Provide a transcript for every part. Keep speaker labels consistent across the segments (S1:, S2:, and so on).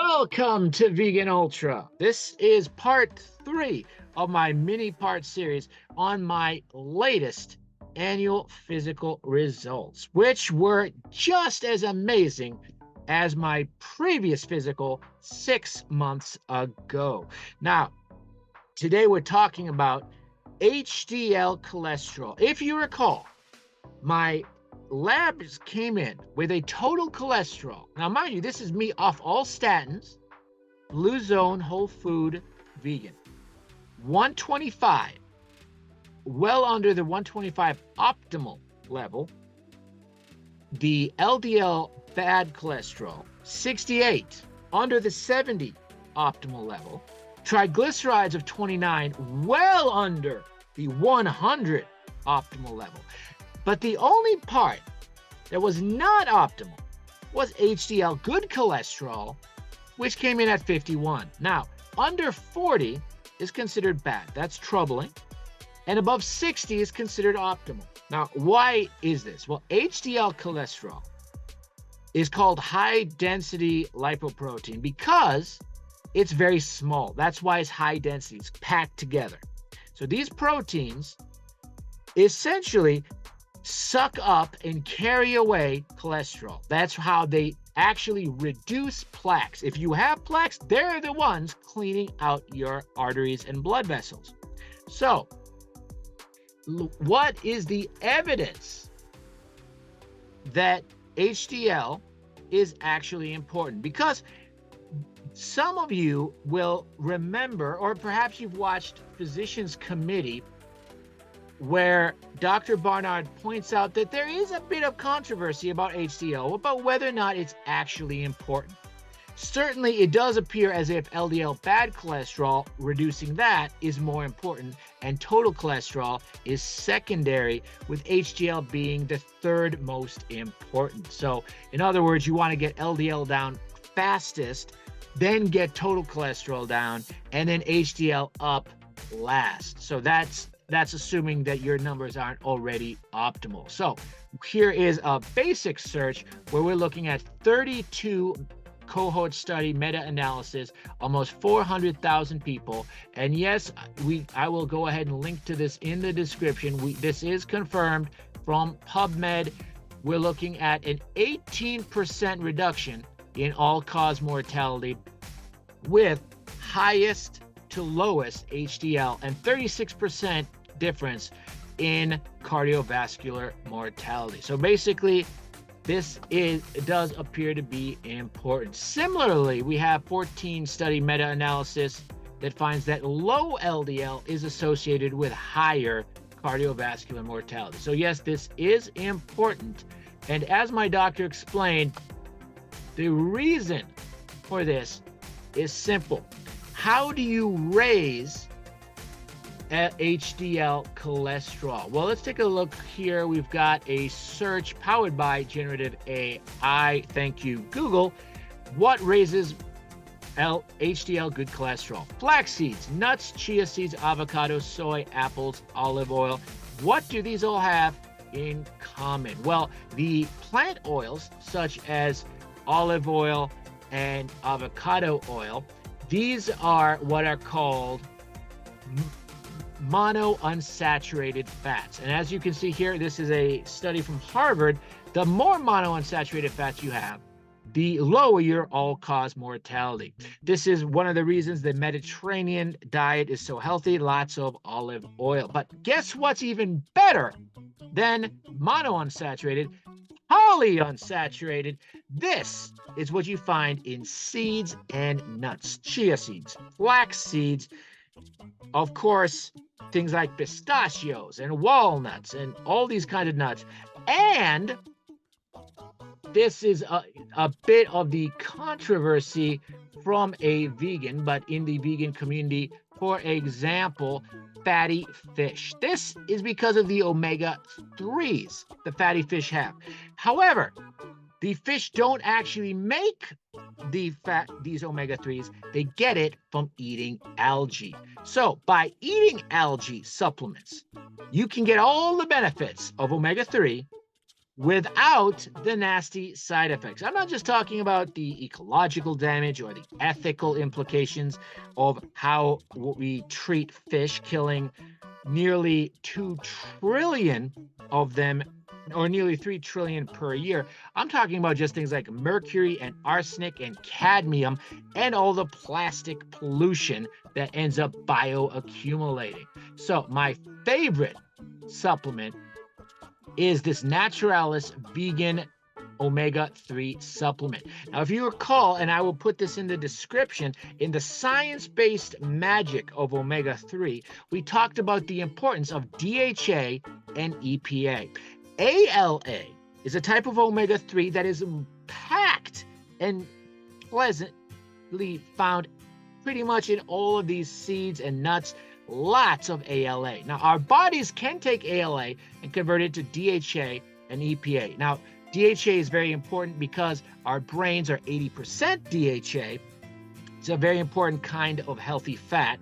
S1: Welcome to Vegan Ultra. This is part 3 of my mini part series on my latest annual physical results, which were just as amazing as my previous physical 6 months ago. Now, today we're talking about HDL cholesterol. If you recall, my labs came in with a total cholesterol. Now, mind you, this is me off all statins, blue zone, whole food, vegan. 125, well under the 125 optimal level. The LDL bad cholesterol, 68, under the 70 optimal level. Triglycerides of 29, well under the 100 optimal level. But the only part that was not optimal was HDL good cholesterol, which came in at 51. Now, under 40 is considered bad. That's troubling. And above 60 is considered optimal. Now, why is this? Well, HDL cholesterol is called high density lipoprotein because it's very small. That's why it's high density. It's packed together. So these proteins essentially suck up and carry away cholesterol. That's how they actually reduce plaques. If you have plaques, they're the ones cleaning out your arteries and blood vessels. So, what is the evidence that HDL is actually important? Because some of you will remember, or perhaps you've watched Physicians Committee, where Dr. Barnard points out that there is a bit of controversy about HDL, about whether or not it's actually important. Certainly, it does appear as if LDL bad cholesterol, reducing that, is more important, and total cholesterol is secondary, with HDL being the third most important. So, in other words, you want to get LDL down fastest, then get total cholesterol down, and then HDL up last. So that's assuming that your numbers aren't already optimal. So here is a basic search where we're looking at 32 cohort study meta-analysis, almost 400,000 people. And yes, I will go ahead and link to this in the description. This is confirmed from PubMed. We're looking at an 18% reduction in all-cause mortality with highest to lowest HDL and 36% difference in cardiovascular mortality. So basically, it does appear to be important. Similarly, we have 14 study meta-analysis that finds that low LDL is associated with higher cardiovascular mortality. So yes, this is important. And as my doctor explained, the reason for this is simple. How do you raise HDL cholesterol? Well, let's take a look here. We've got a search powered by generative AI. Thank you, Google. What raises HDL good cholesterol? Flax seeds, nuts, chia seeds, avocado, soy, apples, olive oil. What do these all have in common? Well, the plant oils such as olive oil and avocado oil, these are what are called monounsaturated fats. And as you can see here, this is a study from Harvard. The more monounsaturated fats you have, the lower your all-cause mortality. This is one of the reasons the Mediterranean diet is so healthy, lots of olive oil. But guess what's even better than monounsaturated? Polyunsaturated. This is what you find in seeds and nuts, chia seeds, flax seeds, of course, things like pistachios and walnuts and all these kind of nuts. And this is a bit of the controversy from a vegan, but in the vegan community, for example, fatty fish. This is because of the omega-3s the fatty fish have. However, the fish don't actually make these omega-3s. They get it from eating algae. So by eating algae supplements, you can get all the benefits of omega-3 without the nasty side effects. I'm not just talking about the ecological damage or the ethical implications of how we treat fish, killing nearly 2 trillion of them, or nearly 3 trillion per year. I'm talking about just things like mercury and arsenic and cadmium and all the plastic pollution that ends up bioaccumulating. So my favorite supplement is this Naturalis vegan omega-3 supplement. Now, if you recall, and I will put this in the description, in the science-based magic of omega-3, we talked about the importance of DHA and EPA. ALA is a type of omega-3 that is packed and pleasantly found pretty much in all of these seeds and nuts. Lots of ALA. Now, our bodies can take ALA and convert it to DHA and EPA. Now, DHA is very important because our brains are 80% DHA. It's a very important kind of healthy fat,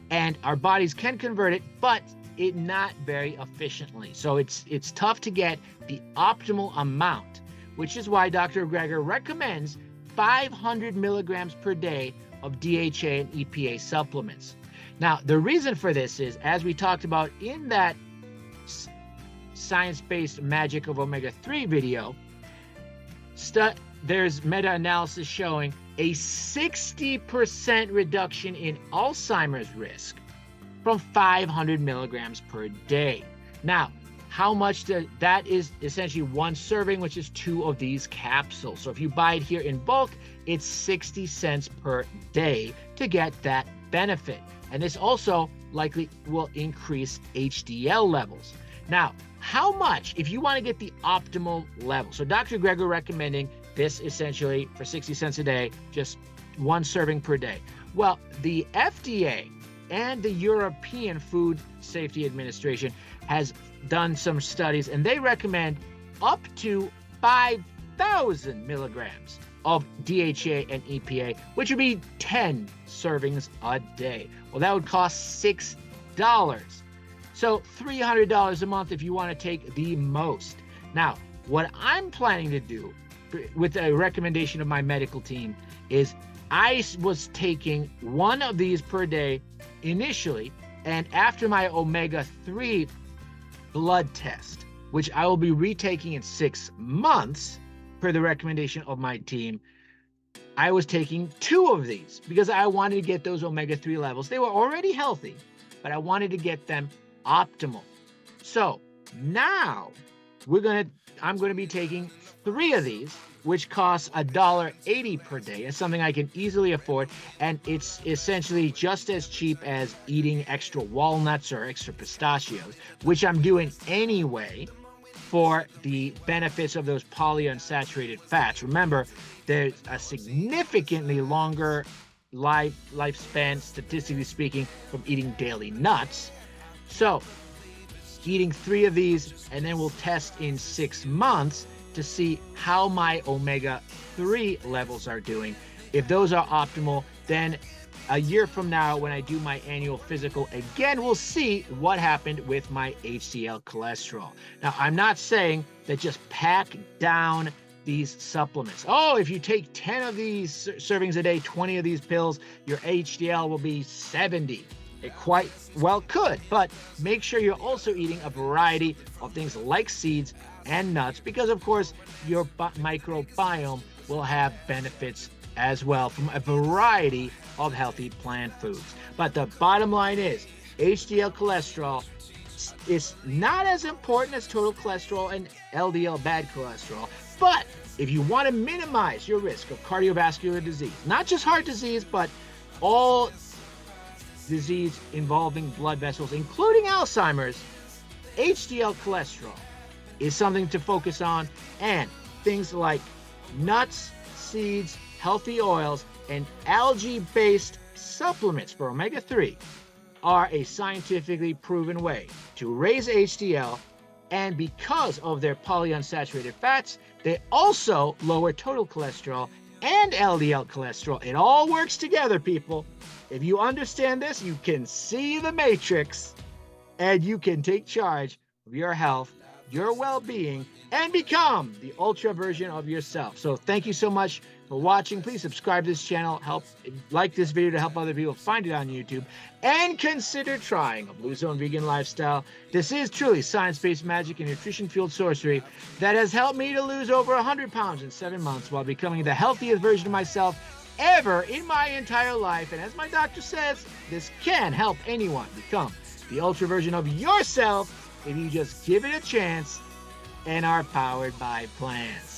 S1: and our bodies can convert it, but it not very efficiently. So it's tough to get the optimal amount, which is why Dr. Greger recommends 500 milligrams per day of DHA and EPA supplements. Now, the reason for this is, as we talked about in that science-based magic of omega-3 video, there's meta-analysis showing a 60% reduction in Alzheimer's risk from 500 milligrams per day. Now, how much that is essentially one serving, which is 2 of these capsules. So if you buy it here in bulk, it's 60 cents per day to get that benefit. And this also likely will increase HDL levels. Now, how much, if you want to get the optimal level? So Dr. Greger recommending this essentially for 60 cents a day, just 1 serving per day. Well, the FDA and the European Food Safety Administration has done some studies, and they recommend up to 5,000 milligrams of DHA and EPA, which would be 10 servings a day. Well, that would cost $6. So $300 a month if you want to take the most. Now, what I'm planning to do with a recommendation of my medical team is I was taking 1 of these per day initially, and after my omega-3 blood test, which I will be retaking in 6 months per the recommendation of my team, I was taking 2 of these because I wanted to get those omega-3 levels. They were already healthy, but I wanted to get them optimal. So now I'm going to be taking 3 of these, which costs $1.80 per day. It's something I can easily afford, and it's essentially just as cheap as eating extra walnuts or extra pistachios, which I'm doing anyway for the benefits of those polyunsaturated fats. Remember, there's a significantly longer lifespan, statistically speaking, from eating daily nuts. So eating 3 of these, and then we'll test in 6 months to see how my omega-3 levels are doing. If those are optimal, then a year from now, when I do my annual physical again, we'll see what happened with my HDL cholesterol. Now, I'm not saying that just pack down these supplements. Oh, if you take 10 of these servings a day, 20 of these pills, your HDL will be 70. It quite well could, but make sure you're also eating a variety of things like seeds and nuts, because of course your microbiome will have benefits as well from a variety of healthy plant foods. But the bottom line is HDL cholesterol is not as important as total cholesterol and LDL bad cholesterol, but if you want to minimize your risk of cardiovascular disease, not just heart disease, but all disease involving blood vessels, including Alzheimer's, HDL cholesterol is something to focus on, and things like nuts, seeds, healthy oils, and algae-based supplements for omega-3 are a scientifically proven way to raise HDL, and because of their polyunsaturated fats, they also lower total cholesterol and LDL cholesterol. It all works together, people. If you understand this, you can see the matrix, and you can take charge of your health your well-being and become the ultra version of yourself. So thank you so much for watching. Please subscribe to this channel, like this video to help other people find it on YouTube, and consider trying a Blue Zone vegan lifestyle. This is truly science-based magic and nutrition-fueled sorcery that has helped me to lose over 100 pounds in 7 months while becoming the healthiest version of myself ever in my entire life. And as my doctor says, this can help anyone become the ultra version of yourself if you just give it a chance and are powered by plants.